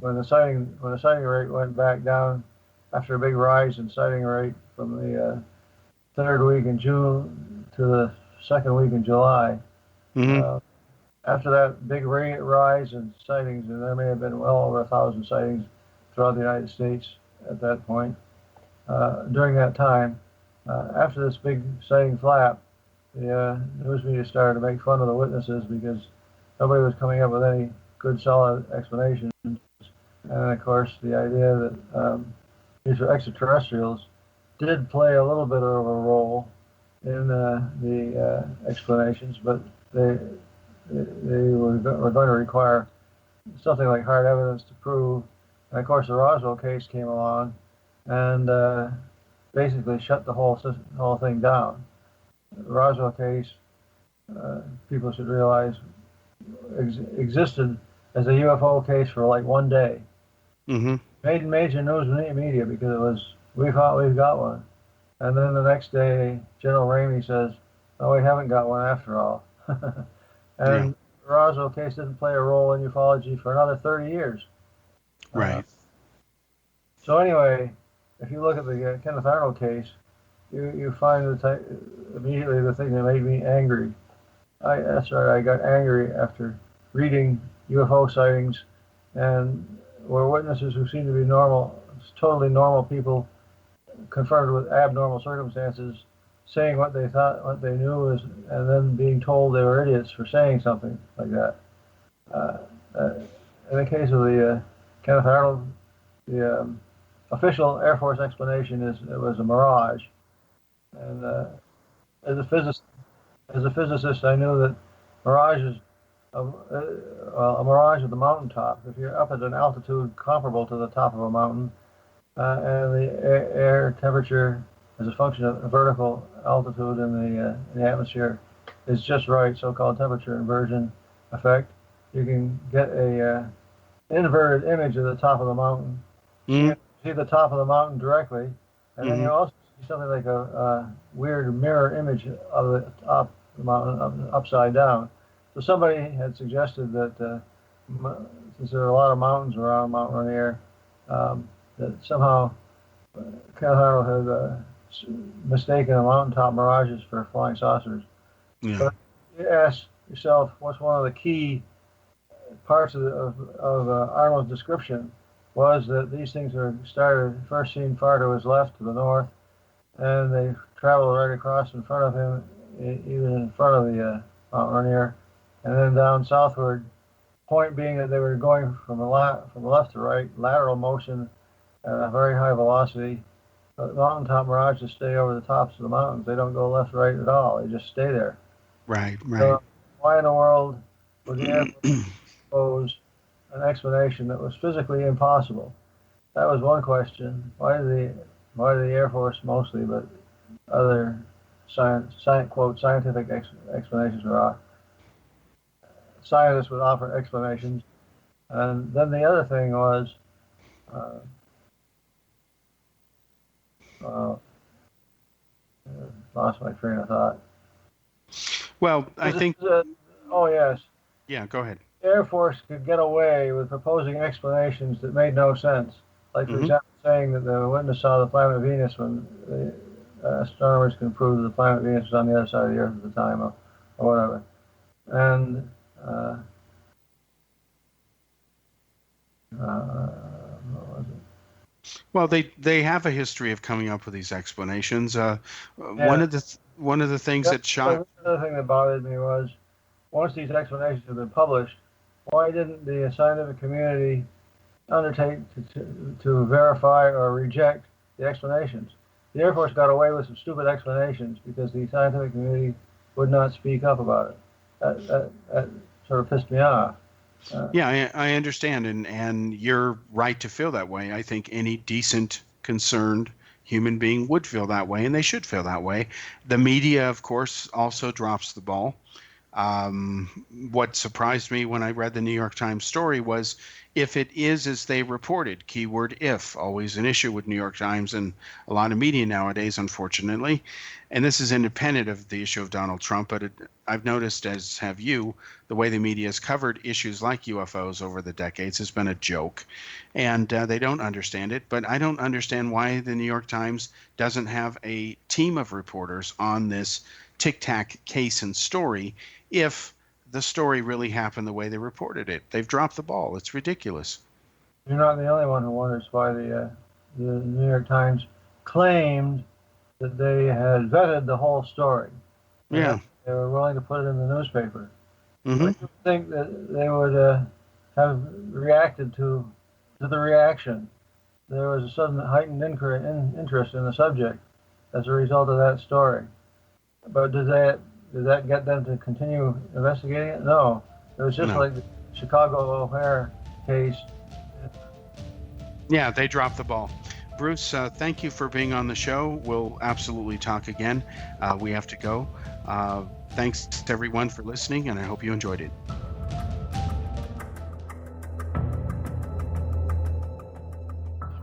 when the sighting rate went back down after a big rise in sighting rate from the third week in June to the second week in July. Mm-hmm. After that big rise in sightings, and there may have been well over 1,000 sightings throughout the United States at that point, during that time, after this big sighting flap, the news media started to make fun of the witnesses because nobody was coming up with any good, solid explanations. And of course, the idea that these are extraterrestrials did play a little bit of a role in the explanations, but they were going to require something like hard evidence to prove. And of course, the Roswell case came along and basically shut the whole thing down. The Roswell case, people should realize, existed as a UFO case for like one day. Mm-hmm. Made major news media because it was, we thought we've got one. And then the next day, General Ramey says, oh, we haven't got one after all. And the Roswell case didn't play a role in ufology for another 30 years. Right. So anyway, if you look at the Kenneth Arnold case, you find immediately the thing that made me angry. I got angry after reading UFO sightings, and were witnesses who seemed to be normal, totally normal people, confronted with abnormal circumstances, saying what they thought, what they knew, and then being told they were idiots for saying something like that. In the case of the Kenneth Arnold, the official Air Force explanation is it was a mirage. And as a physicist, I knew that mirages, a mirage at the mountaintop, if you're up at an altitude comparable to the top of a mountain, and the air temperature as a function of vertical altitude in the atmosphere is just right, so-called temperature inversion effect, you can get a inverted image of the top of the mountain. Mm-hmm. You see the top of the mountain directly, and then you also see something like a weird mirror image of the top of the mountain upside down. So somebody had suggested that since there are a lot of mountains around Mount Rainier, that somehow Kenneth Arnold had mistaken the mountaintop mirages for flying saucers. Yeah. But you ask yourself, what's one of the key parts of Arnold's description was that these things were first seen far to his left, to the north, and they traveled right across in front of him, even in front of the Mount Rainier, and then down southward. Point being that they were going from the left to right, lateral motion at a very high velocity. But mountaintop mirages stay over the tops of the mountains. They don't go left, right at all. They just stay there. Right. So why in the world would the Air Force propose an explanation that was physically impossible? That was one question. Why did the Air Force mostly, but other quote scientific explanations were off? Scientists would offer explanations. And then the other thing was uh, lost my train of thought. Well, I think. Oh, yes. Yeah, go ahead. The Air Force could get away with proposing explanations that made no sense. Like, for example, saying that the witness saw the planet Venus when the astronomers can prove that the planet Venus was on the other side of the Earth at the time, or whatever. And what was it? Well, they have a history of coming up with these explanations. One of the things that shocked. Another thing that bothered me was, once these explanations have been published, why didn't the scientific community undertake to verify or reject the explanations? The Air Force got away with some stupid explanations because the scientific community would not speak up about it. That sort of pissed me off. Yeah, I understand, and you're right to feel that way. I think any decent, concerned human being would feel that way, and they should feel that way. The media, of course, also drops the ball. What surprised me when I read the New York Times story was, if it is as they reported, keyword if, always an issue with New York Times and a lot of media nowadays, unfortunately. And this is independent of the issue of Donald Trump, but I've noticed, as have you, the way the media has covered issues like UFOs over the decades has been a joke. And they don't understand it, but I don't understand why the New York Times doesn't have a team of reporters on this tic-tac case and story if the story really happened the way they reported it. They've dropped the ball. It's ridiculous. You're not the only one who wonders why the New York Times claimed that they had vetted the whole story. Yeah. They were willing to put it in the newspaper. Mm-hmm. But you think that they would have reacted to the reaction? There was a sudden heightened interest in the subject as a result of that story. But did that get them to continue investigating it? No. It was just like the Chicago O'Hare case. Yeah, they dropped the ball. Bruce, thank you for being on the show. We'll absolutely talk again. We have to go. Thanks to everyone for listening, and I hope you enjoyed it.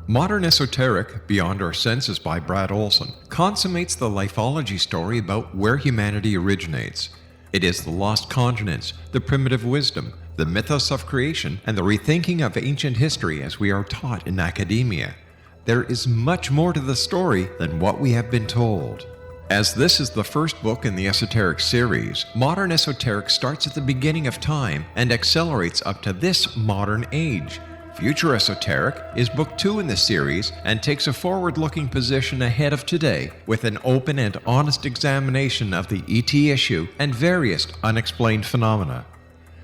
Modern Esoteric, Beyond Our Senses by Brad Olson, consummates the lifology story about where humanity originates. It is the lost continents, the primitive wisdom, the mythos of creation, and the rethinking of ancient history as we are taught in academia. There is much more to the story than what we have been told. As this is the first book in the Esoteric series, Modern Esoteric starts at the beginning of time and accelerates up to this modern age. Future Esoteric is book 2 in the series and takes a forward-looking position ahead of today with an open and honest examination of the ET issue and various unexplained phenomena.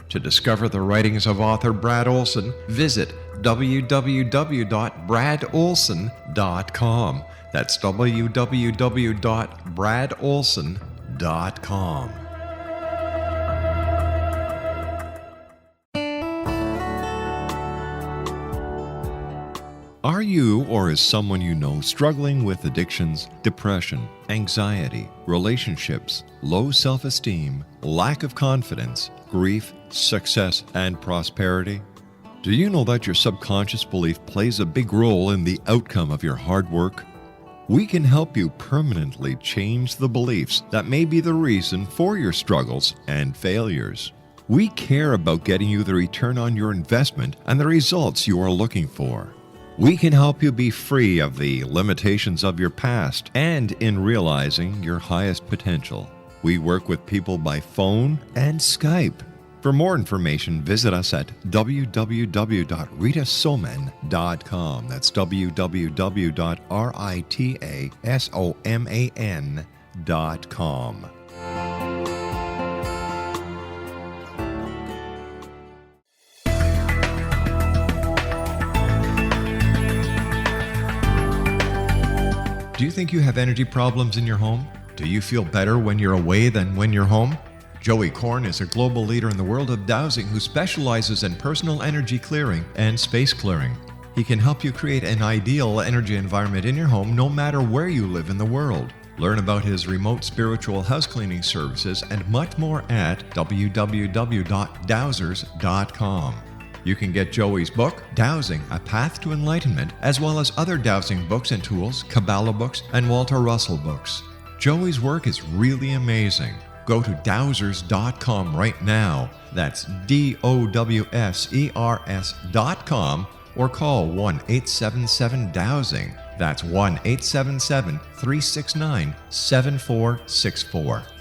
To discover the writings of author Brad Olson, visit www.bradolson.com. That's www.bradolson.com. Are you or is someone you know struggling with addictions, depression, anxiety, relationships, low self-esteem, lack of confidence, grief, success, and prosperity? Do you know that your subconscious belief plays a big role in the outcome of your hard work? We can help you permanently change the beliefs that may be the reason for your struggles and failures. We care about getting you the return on your investment and the results you are looking for. We can help you be free of the limitations of your past and in realizing your highest potential. We work with people by phone and Skype. For more information, visit us at www.ritasoman.com. That's www.ritasoman.com. Do you think you have energy problems in your home? Do you feel better when you're away than when you're home? Joey Korn is a global leader in the world of dowsing who specializes in personal energy clearing and space clearing. He can help you create an ideal energy environment in your home no matter where you live in the world. Learn about his remote spiritual house cleaning services and much more at www.dowsers.com. You can get Joey's book, Dowsing, A Path to Enlightenment, as well as other dowsing books and tools, Kabbalah books, and Walter Russell books. Joey's work is really amazing. Go to dowsers.com right now. That's DOWSERS.com, or call 1-877-DOWSING. That's 1-877-369-7464.